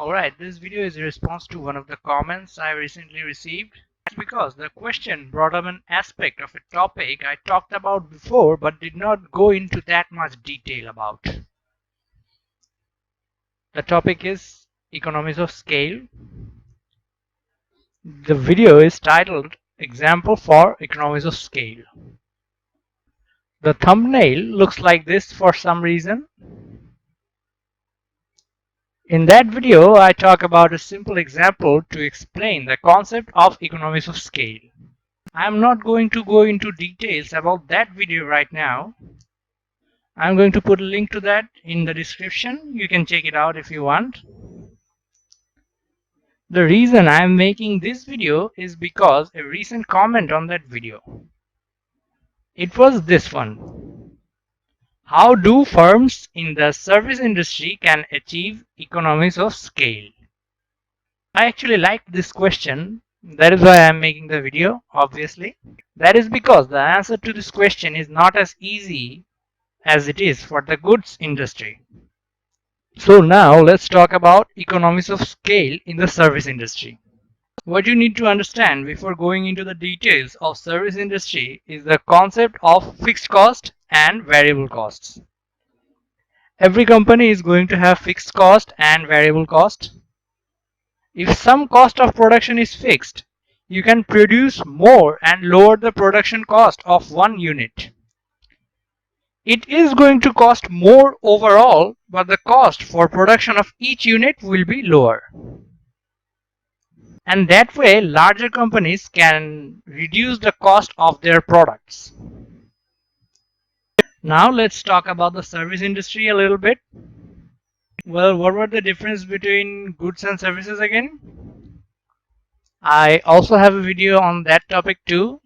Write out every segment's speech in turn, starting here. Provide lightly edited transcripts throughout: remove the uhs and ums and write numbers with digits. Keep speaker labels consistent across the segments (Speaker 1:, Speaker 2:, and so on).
Speaker 1: Alright, this video is a response to one of the comments I recently received. That's because the question brought up an aspect of a topic I talked about before but did not go into that much detail about. The topic is economies of scale. The video is titled Example for Economies of Scale. The thumbnail looks like this for some reason. In that video, I talk about a simple example to explain the concept of economies of scale. I am not going to go into details about that video right now. I'm going to put a link to that in the description. You can check it out if you want. The reason I am making this video is because a recent comment on that video. It was this one. How do firms in the service industry can achieve economies of scale? I actually liked this question. That is why I'm making the video, obviously. That is because the answer to this question is not as easy as it is for the goods industry. So now let's talk about economies of scale in the service industry. What you need to understand before going into the details of service industry is the concept of fixed cost and variable costs. Every company is going to have fixed cost and variable cost. If some cost of production is fixed, you can produce more and lower the production cost of one unit. It is going to cost more overall, but the cost for production of each unit will be lower. And that way, larger companies can reduce the cost of their products. Now let's talk about the service industry a little bit. Well, what were the difference between goods and services again? I also have a video on that topic too.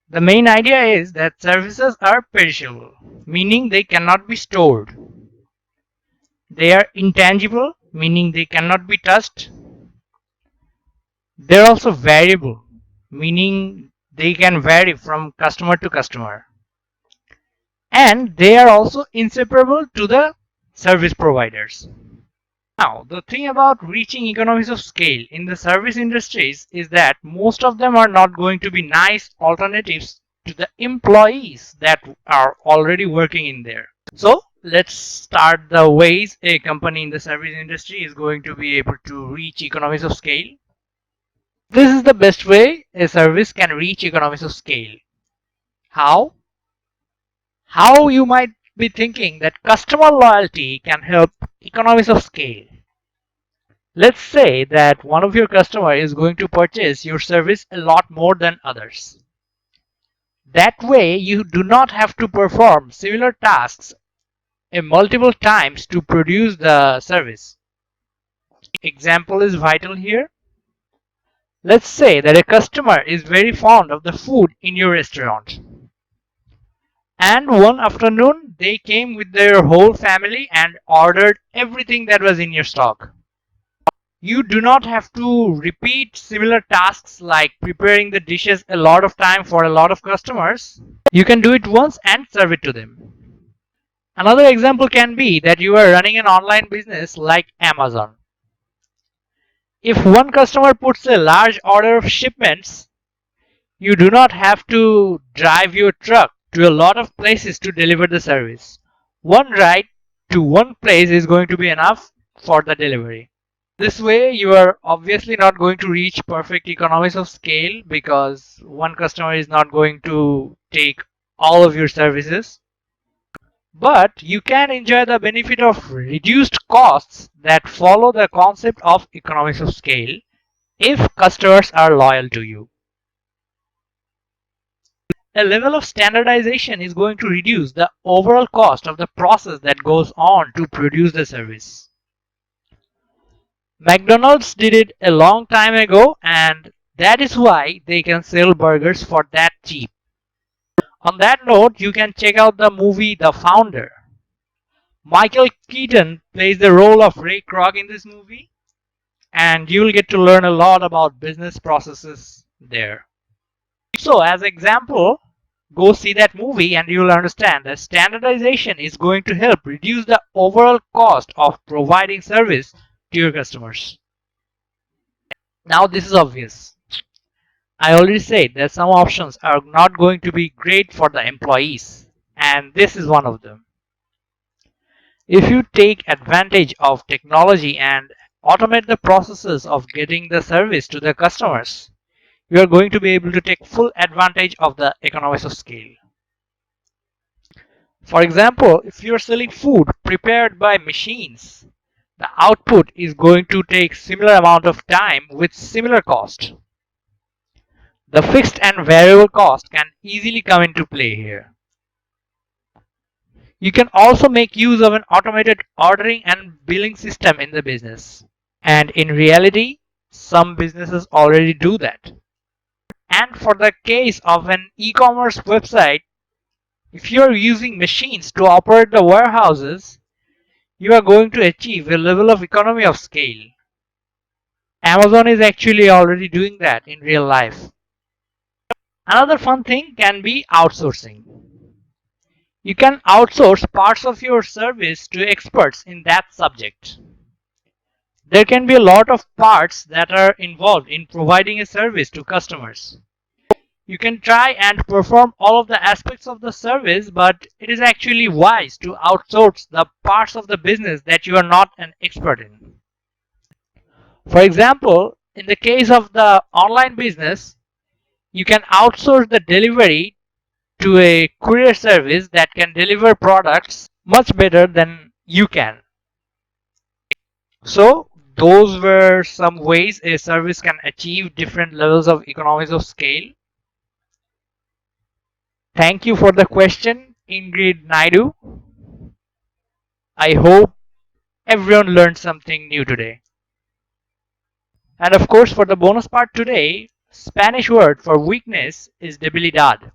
Speaker 1: The main idea is that services are perishable, meaning they cannot be stored. They are intangible, meaning they cannot be touched. They're also variable, meaning they can vary from customer to customer. And they are also inseparable to the service providers. Now, the thing about reaching economies of scale in the service industries is that most of them are not going to be nice alternatives to the employees that are already working in there. So, let's start the ways a company in the service industry is going to be able to reach economies of scale. This is the best way a service can reach economies of scale. How? How you might be thinking that customer loyalty can help economies of scale. Let's say that one of your customers is going to purchase your service a lot more than others. That way you do not have to perform similar tasks multiple times to produce the service. Example is vital here. Let's say that a customer is very fond of the food in your restaurant. And one afternoon they came with their whole family and ordered everything that was in your stock. You do not have to repeat similar tasks like preparing the dishes a lot of time for a lot of customers. You can do it once and serve it to them. Another example can be that you are running an online business like Amazon. If one customer puts a large order of shipments, you do not have to drive your truck to a lot of places to deliver the service. One ride to one place is going to be enough for the delivery. This way, you are obviously not going to reach perfect economies of scale because one customer is not going to take all of your services. But you can enjoy the benefit of reduced costs that follow the concept of economies of scale if customers are loyal to you. A level of standardization is going to reduce the overall cost of the process that goes on to produce the service. McDonald's did it a long time ago, and that is why they can sell burgers for that cheap. On that note, you can check out the movie The Founder. Michael Keaton plays the role of Ray Kroc in this movie, and you'll get to learn a lot about business processes there. So, as example, go see that movie and you'll understand that standardization is going to help reduce the overall cost of providing service to your customers. Now, this is obvious. I already said that some options are not going to be great for the employees, and this is one of them. If you take advantage of technology and automate the processes of getting the service to the customers, you are going to be able to take full advantage of the economies of scale. For example, if you are selling food prepared by machines, the output is going to take similar amount of time with similar cost. The fixed and variable cost can easily come into play here. You can also make use of an automated ordering and billing system in the business. And in reality, some businesses already do that. And for the case of an e-commerce website, if you are using machines to operate the warehouses, you are going to achieve a level of economy of scale. Amazon is actually already doing that in real life. Another fun thing can be outsourcing. You can outsource parts of your service to experts in that subject. There can be a lot of parts that are involved in providing a service to customers. You can try and perform all of the aspects of the service, but it is actually wise to outsource the parts of the business that you are not an expert in. For example, in the case of the online business, you can outsource the delivery to a courier service that can deliver products much better than you can. So, those were some ways a service can achieve different levels of economies of scale. Thank you for the question, Ingrid Naidu. I hope everyone learned something new today. And of course, for the bonus part today, Spanish word for weakness is debilidad.